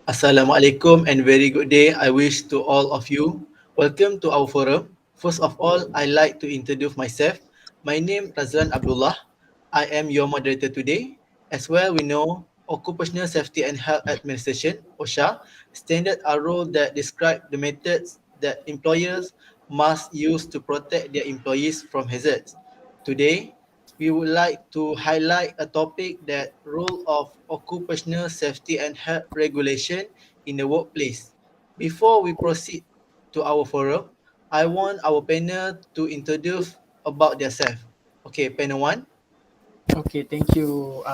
Assalamualaikum and very good day I wish to all of you. Welcome to our forum. First of all, I like to introduce myself. My name Razlan Abdullah. I am your moderator today. As well, we know Occupational Safety and Health Administration (OSHA) standard a rule that describe the methods that employers must use to protect their employees from hazards. Today, we would like to highlight a topic that role of occupational safety and health regulation in the workplace. Before we proceed to our forum, I want our panel to introduce about themselves. Okay, panel one. Okay, thank you,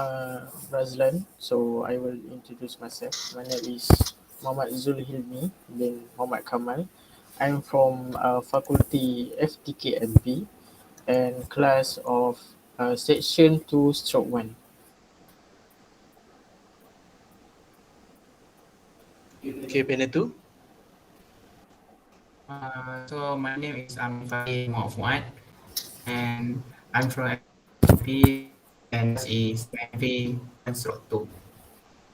Razlan. So I will introduce myself. My name is Muhammad Zulhilmi bin Muhammad Kamal. I'm from Faculty FTKMP and class of section 2 stroke 1. Okay, panel two. So my name is Amin Fahim Fuad, and I'm from MP and this is MV 1/2.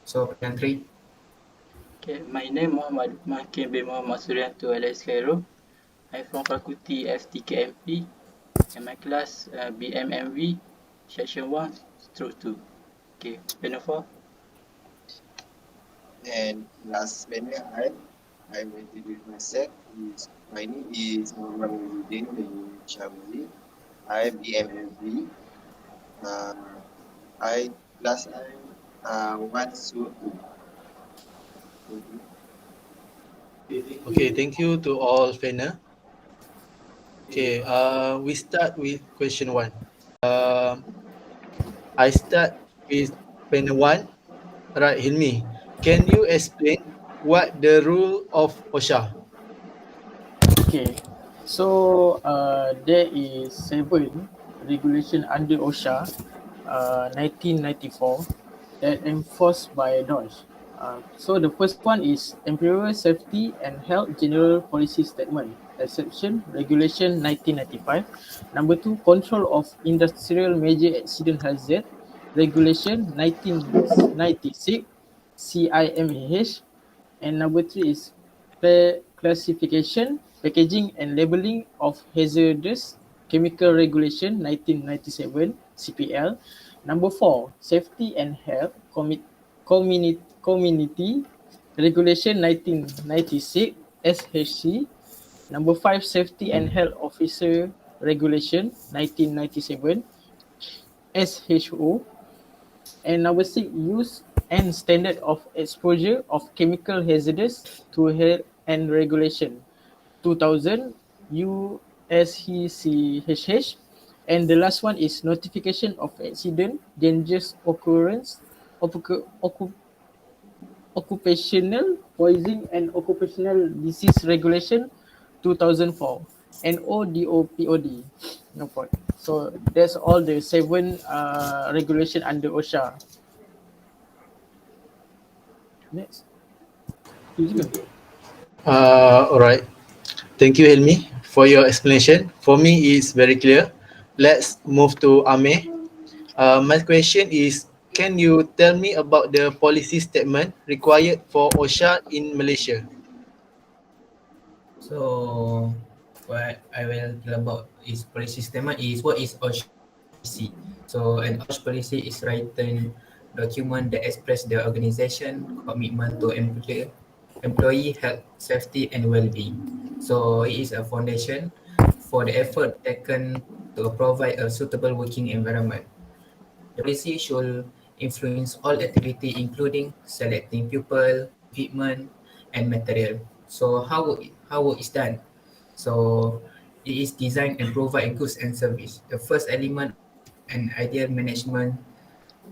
So plan 3. Okay, my name Muhammad Makin bin Muhammad Suryanto alias Cairo. I'm from Faculty FTKMP and my class BMMV Section 1 Stroke 2. Okay, panel 4. And last panel, I will introduce myself. My name is Muhammad Muhyiddin bin Shamsi. I am BMMV. I class I 1 to 2. Okay, thank you to all panel. Okay, we start with question one. I start with panel one. Right, Hilmi. Can you explain what the rule of OSHA? Okay, so there is 7 regulation under OSHA 1994 that enforced by DOSH. So the first one is Employer Safety and Health General Policy Statement, exception Regulation 1995. Number 2, Control of Industrial Major Accident Hazard, Regulation 1996, CIMAH. And number 3 is Classification, Packaging and Labeling of Hazardous Chemical Regulation 1997, CPL. Number 4, Safety and Health Community Regulation 1996, SHC. Number 5, Safety and Health Officer Regulation 1997, SHO. And number 6, Use and Standard of Exposure of Chemical Hazardous to Health and Regulation 2000, USCCHH. And the last one is Notification of Accident, Dangerous Occurrence, Occupational Poison and Occupational Disease Regulation 2004, and ODOPOD. No point. So that's all the 7 regulation under OSHA. Next. Alright. Thank you, Hilmi, for your explanation. For me, it's very clear. Let's move to Ameh. My question is, can you tell me about the policy statement required for OSHA in Malaysia? So what I will tell about is policy statement is what is OSHA policy. So an OSHA policy is written document that express the organization commitment to employee health, safety and well-being. So it is a foundation for the effort taken to provide a suitable working environment. The policy should influence all activity including selecting people, equipment and material. So how work is done? So it is designed and provide goods and service. The first element an ideal management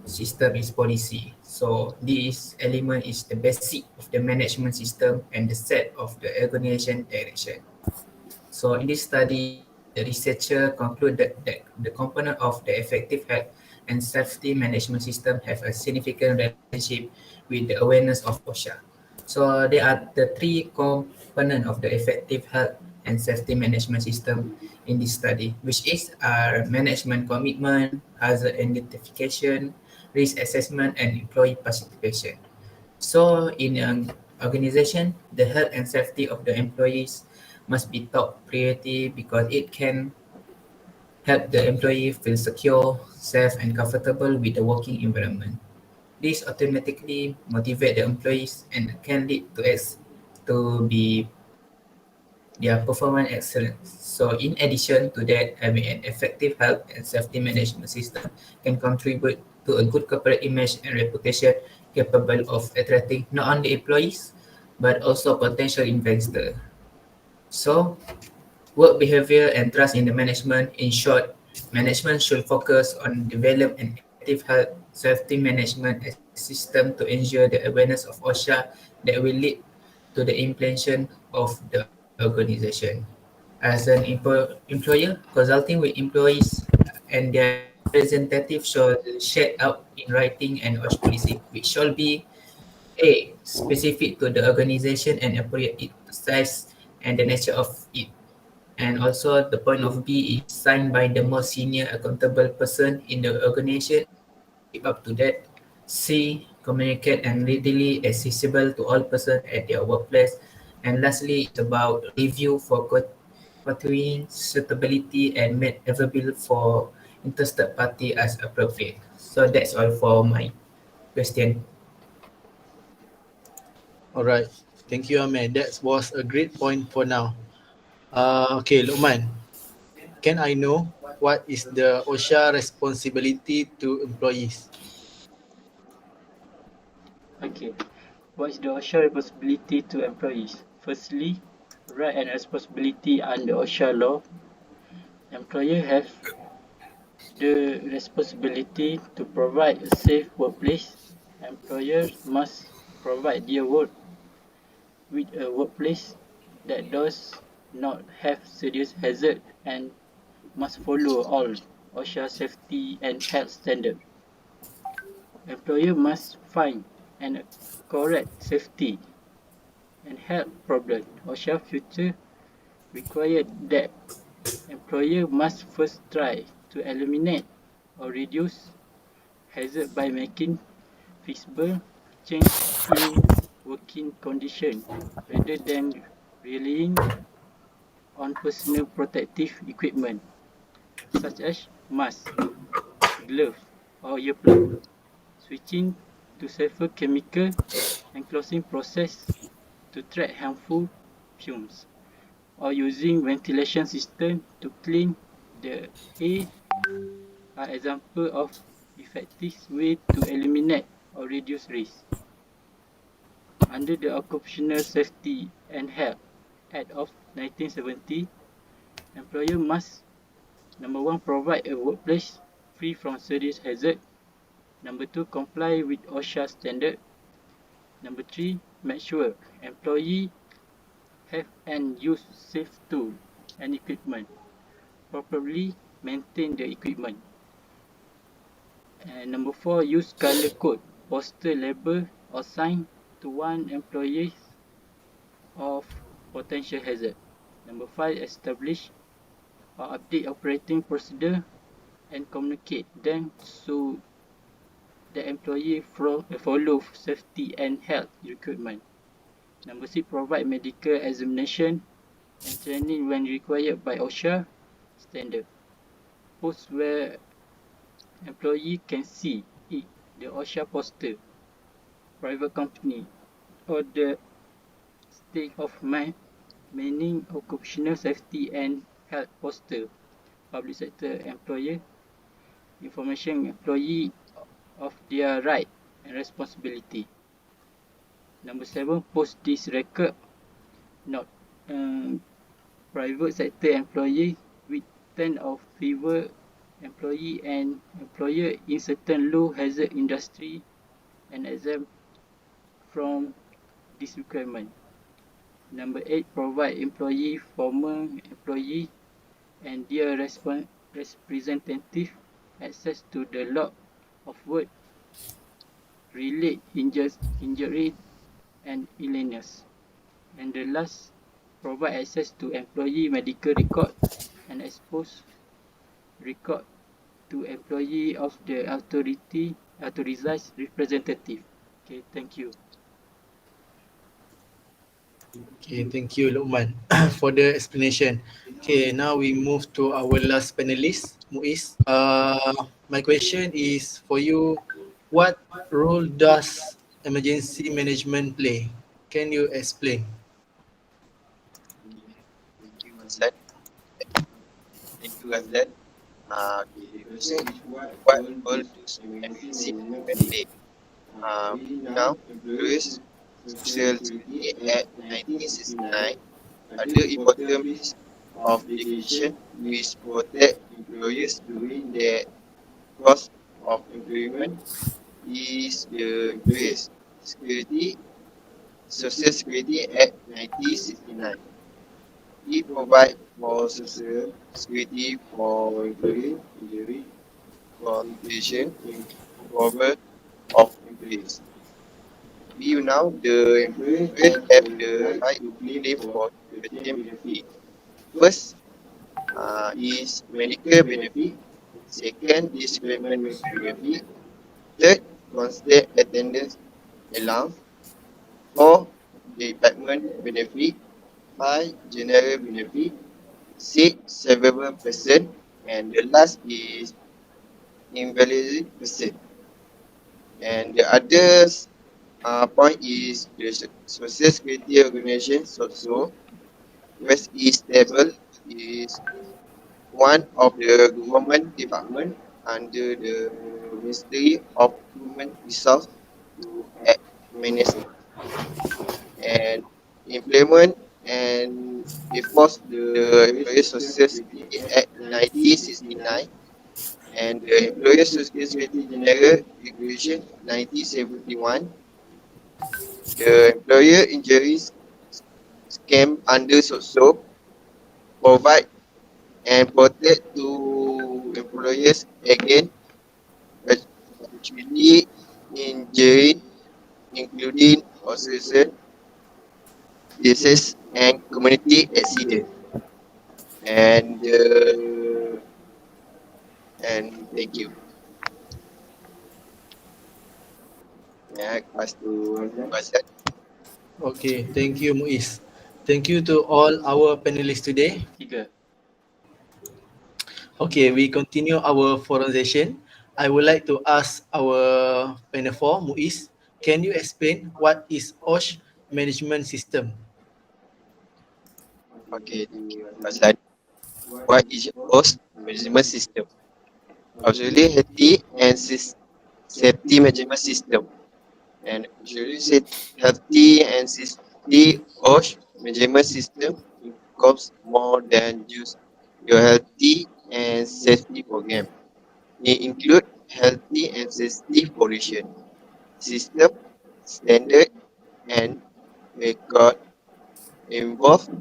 system is policy. So this element is the basic of the management system and the set of the organization direction. So in this study, the researcher concluded that the component of the effective health and safety management system have a significant relationship with the awareness of OSHA. So there are the 3 components of the effective health and safety management system in this study, which is management commitment, hazard identification, risk assessment, and employee participation. So in an organization, the health and safety of the employees must be top priority because it can help the employee feel secure, safe, and comfortable with the working environment. This automatically motivate the employees and can lead to be their performance excellence. So in addition to that, having an effective health and safety management system can contribute to a good corporate image and reputation capable of attracting not only employees but also potential investors. So work behavior and trust in the management. In short, management should focus on develop an effective health safety management system to ensure the awareness of OSHA that will lead to the implementation of the organization. As an employer, consulting with employees and their representatives should set out in writing an OSH policy, which shall be A, specific to the organization and appropriate its size and the nature of it. And also the point of B is signed by the most senior accountable person in the organization and keep up to that. C, communicate and readily accessible to all persons at their workplace. And lastly, it's about review for quartering suitability and made available for interested party as appropriate. So that's all for my question. All right. Thank you, Ahmed. That was a great point for now. Okay, Luqman, can I know what is the OSHA responsibility to employees? Okay. What is the OSHA responsibility to employees? Firstly, right and responsibility under OSHA law. Employer have the responsibility to provide a safe workplace. Employers must provide their work with a workplace that does not have serious hazard and must follow all OSHA safety and health standards. Employer must find and correct safety and health problem. OSHA future required that employer must first try to eliminate or reduce hazard by making feasible change in working condition rather than relying on personal protective equipment such as mask, glove or earplug, switching to safer chemical and closing process to track harmful fumes, or using ventilation system to clean the air are example of effective way to eliminate or reduce risk. Under the Occupational Safety and Health Act of 1970, employer must number one provide a workplace free from serious hazard. Number two, comply with OSHA standard. Number three, make sure employee have and use safe tool and equipment. Properly maintain the equipment. And number four, use color code, poster label or sign to warn employees of potential hazard. Number five, establish or update operating procedure and communicate them so the employee follow safety and health requirement. Number six, provide medical examination and training when required by OSHA standard. Post where employee can see it, the OSHA poster, private company, or the state of mind, meaning occupational safety and health poster, public sector employer, information employee of their right and responsibility. Number seven, post this record, not um, private sector employee with 10 of fewer employee and employer in certain low hazard industry and exempt from this requirement. Number 8, provide employee, former employee and their representative access to the log of work related injury and illness. And the last, provide access to employee medical record and expose record to employee of the authority authorized representative. Okay, thank you. Okay, thank you, Lukman, for the explanation. Okay, now we move to our last panelist, Muiz. My question is for you: what role does emergency management play? Can you explain? Thank you, Azlan. Thank you, Azlan. Okay, the question is what role does emergency management play? We now introduce Social Security Act 1969. Other important piece of legislation which protect employers during the course of employment is the Employers Security Social Security Act 1969. It provides for social security for employee injury, condition, cover of employees. We now the employers have the right to claim for certain benefit. First is medical benefit. Second, discriminant benefit. Third, constant attendance allowance. Four, department benefit. Five, general benefit. Six, several person. And the last is invalid person. And the others point is the Social Security Organization also. West East Table is one of the government department under the Ministry of Human Resource to administer and implement and enforce the Employee Social Security Act 1969 and the Employee Social Security General Regulation 1971. The employer injuries scheme under also provide and protect to employers against actually injury, including occlusion, disease, and community accident. And and thank you. Ya, lepas tu Azad. Okay, thank you, Muiz. Thank you to all our panelists today. Tiga. Okay, we continue our forum session. I would like to ask our panel four, Muiz, can you explain what is OSH management system? Okay, thank you. Azad. What is host management system? Auxiliary healthy and safety management system. And auxiliary healthy and safety OSH management system involves more than just your healthy and safety program. It includes healthy and safety operation, system, standard, and record involved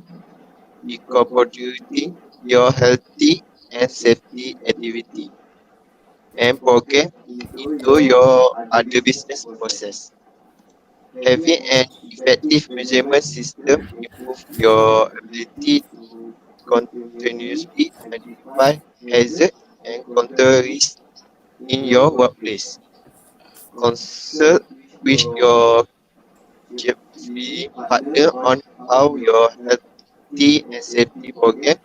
incorporating your healthy and safety activity and program into your other business process. Having an effective measurement system improve your ability to continuously identify hazard and control risk in your workplace. Consult with your chief partner on how your healthy and safety program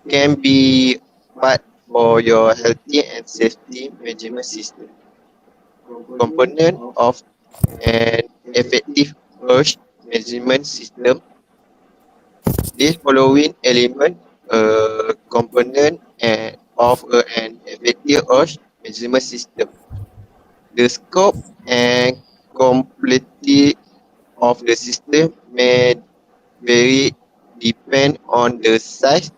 can be part for your healthy and safety management system. Component of an effective urge management system. This following element component of an effective urge management system. The scope and complexity of the system may vary depend on the size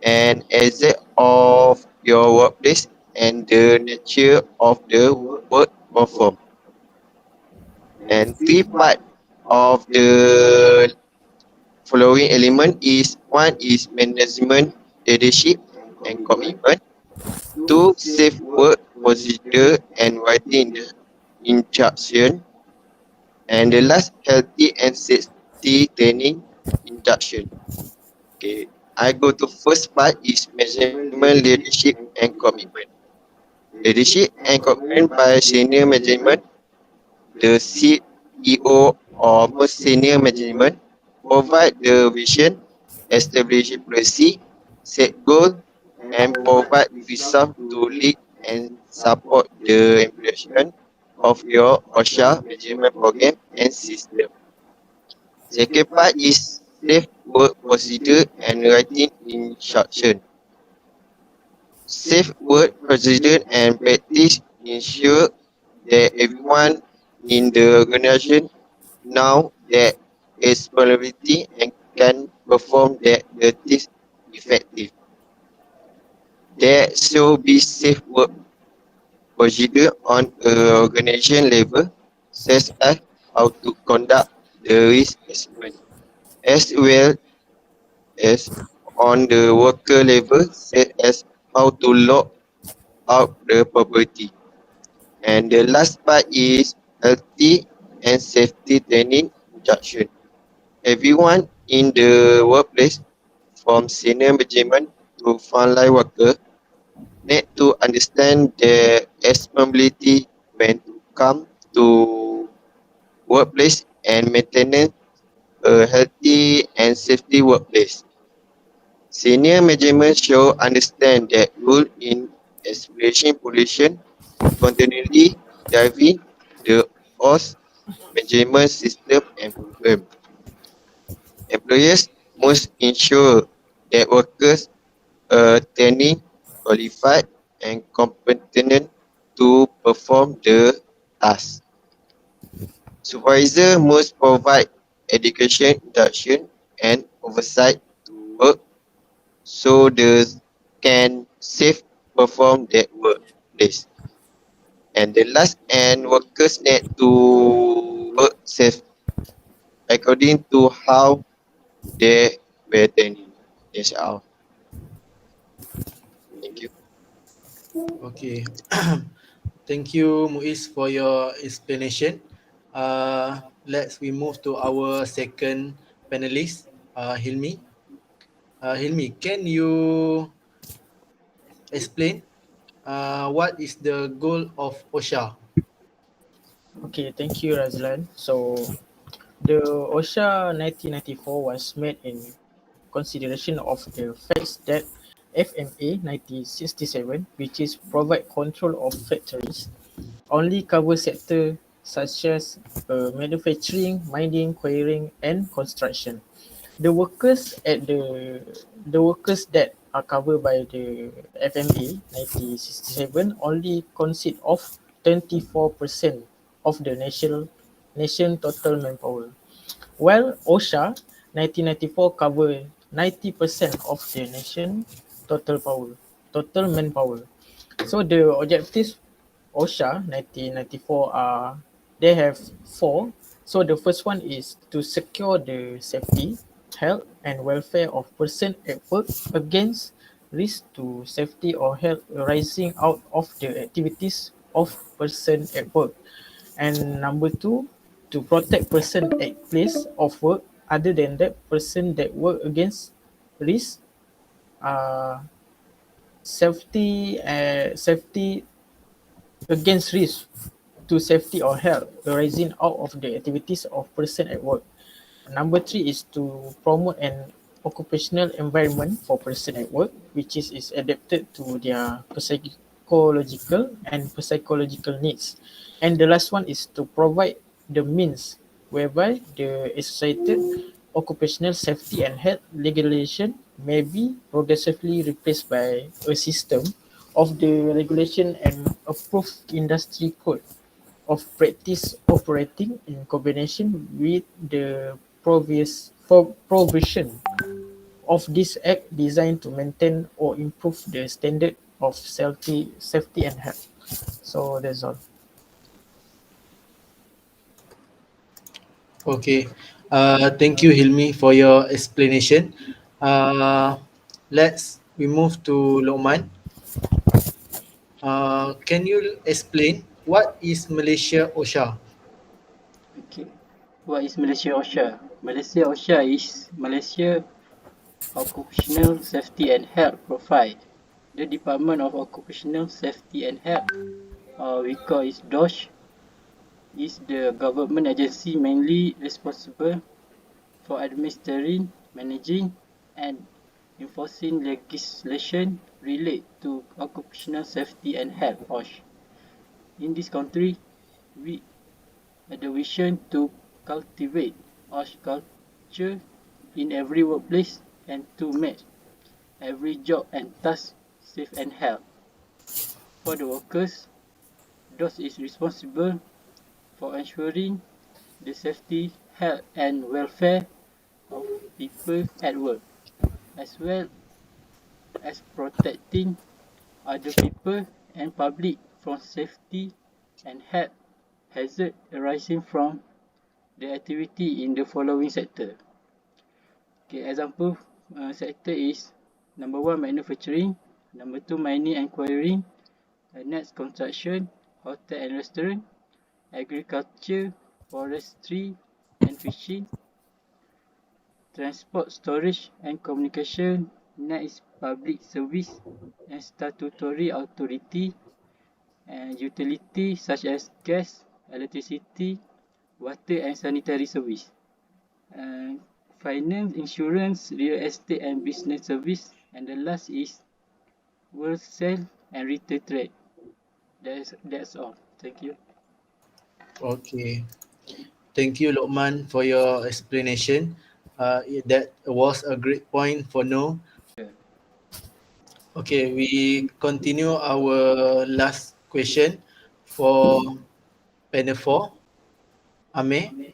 and extent of your workplace and the nature of the work performed. And three part of the following element is one is management, leadership, and commitment. Two, safe work procedure and writing the instruction. And the last, healthy and safety training induction. Okay, I go to first part is management, leadership, and commitment. Leadership and commitment by senior management, the CEO or most senior management. provide the vision, establish policy, set goal, and provide resource to lead and support the implementation of your OSHA management program and system. Second part is safe work procedure and writing instruction. Safe work procedure and practice ensure that everyone in the organization know their responsibility and can perform their duties effectively. There should be safe work procedure on a organization level, such as how to conduct the risk assessment, as well as on the worker level, such as how to log out the property. And the last part is healthy and safety training instruction. Everyone in the workplace, from senior management to frontline worker, need to understand their responsibility when to come to workplace and maintain a healthy and safety workplace. Senior management should understand that rule in establishing pollution continually driving the OS management system and program. Employers must ensure that workers are trained, qualified, and competent to perform the task. Supervisor must provide education, induction, and oversight to work so they can safe perform their workplace. And the last and workers need to work safe according to how they were training. That's all. Thank you. Okay. Thank you, Muiz, for your explanation. Let's we move to our second panelist, Hilmi. Hilmi, can you explain what is the goal of OSHA? Okay, thank you, Razlan. So, the OSHA 1994 was made in consideration of the facts that FMA 1967, which is provide control of factories, only cover sectors such as manufacturing, mining, quarrying, and construction. The workers at the workers that are covered by the FMA 1967 only consist of 24% of the nation total manpower, while OSHA 1994 cover 90% of the nation total manpower. So the objectives OSHA 1994 are, they have four. So the first one is to secure the safety, health and welfare of person at work against risk to safety or health arising out of the activities of person at work. And number two, to protect person at place of work other than that person that work against risk, uh, safety against risk to safety or health arising out of the activities of person at work. Number three is to promote an occupational environment for person at work, which is adapted to their psychological needs. And the last one is to provide the means whereby the associated occupational safety and health legislation may be progressively replaced by a system of the regulation and approved industry code of practice operating in combination with the provision of this act designed to maintain or improve the standard of safety and health. So that's all. Okay. Thank you, Hilmi, for your explanation. Uh, let's we move to Lokman. Can you explain what is Malaysia OSHA? Okay. What is Malaysia OSHA? Malaysia OSHA is Malaysia Occupational Safety and Health Profile. The Department of Occupational Safety and Health, we call it DOSH, is the government agency mainly responsible for administering, managing, and enforcing legislation related to occupational safety and health (OSH). In this country, we have the vision to cultivate OSH culture in every workplace and to make every job and task safe and health for the workers. Those is responsible for ensuring the safety, health, and welfare of people at work, as well as protecting other people and public from safety and health hazard arising from the activity in the following sector. Okay, example sector is number one manufacturing, number two mining and quarrying, next construction, hotel and restaurant, agriculture, forestry and fishing, transport, storage and communication, next public service and statutory authority, and utility such as gas, electricity, water and sanitary service. Uh, Finance, insurance, real estate and business service. And the last is wholesale and retail trade. That's all. Thank you. Okay. Thank you, Lokman, for your explanation. That was a great point for no. Yeah. Okay, we continue our last question for panel 4. Ame,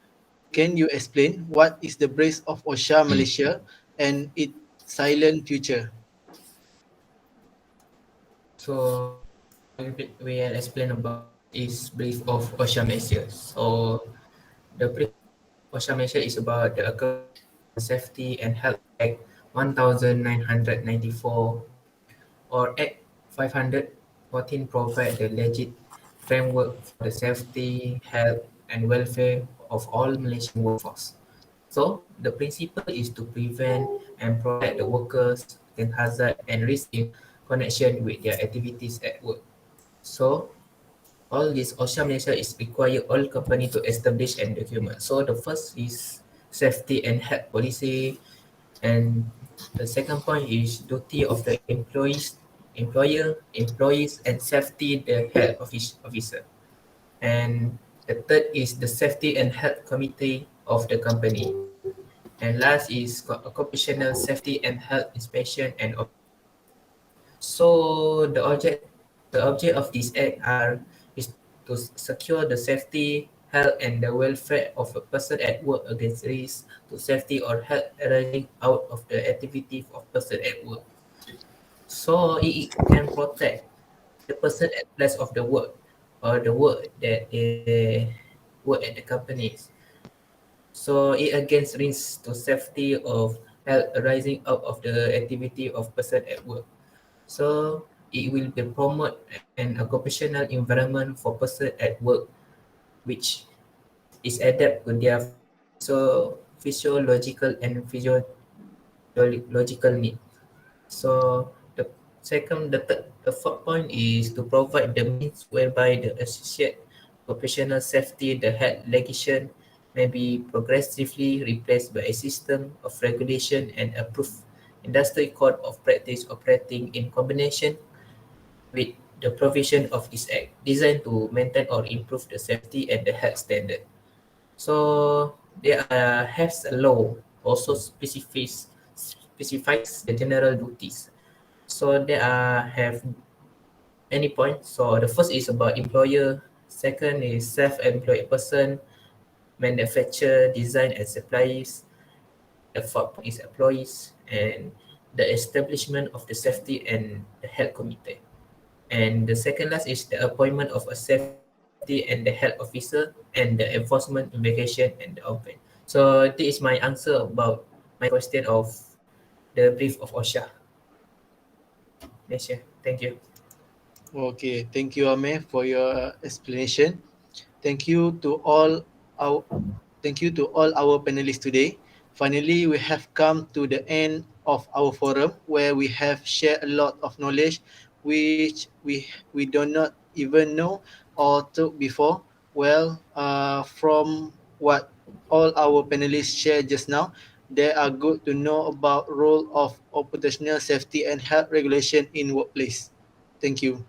can you explain what is the brace of OSHA Malaysia and its silent future? So we'll explain about what is brief of OSHA measures. So the brief of OSHA measure is about the Occupational Safety and Health Act 1994 or Act 514 provide the legit framework for the safety, health and welfare of all Malaysian workforce. So the principle is to prevent and protect the workers against hazard and risk in connection with their activities at work. So all this OSHA Malaysia is require all company to establish and document. So the first is safety and health policy, and the second point is duty of the employees, and safety the health officer. And the third is the safety and health committee of the company. And last is occupational safety and health inspection and observation. So the object of this act is to secure the safety, health, and the welfare of a person at work against risk to safety or health arising out of the activity of person at work. So it can protect the person at place of the work or the work that they work at the companies. So it against risk to safety of health arising out of the activity of person at work. So it will be promote an occupational environment for person at work which is adapt to their physiological and physiological need. So the fourth point is to provide the means whereby the associate occupational safety, the health legislation may be progressively replaced by a system of regulation and approved industry code of practice operating in combination with the provision of this act, designed to maintain or improve the safety and the health standard. So there has a law also specifies the general duties. So there have many points. So the first is about employer, second is self-employed person, manufacturer, design and suppliers, the fourth point is employees, and the establishment of the safety and the health committee. And the second last is the appointment of a safety and the health officer and the enforcement, investigation and the open. So this is my answer about my question of the brief of OSHA. Malaysia. Thank you. Okay, thank you, Ame, for your explanation. Thank you to all our thank you to all our panelists today. Finally, we have come to the end of our forum where we have shared a lot of knowledge which we do not even know or took before. Well, from what all our panelists shared just now, they are good to know about role of occupational safety and health regulation in workplace. Thank you.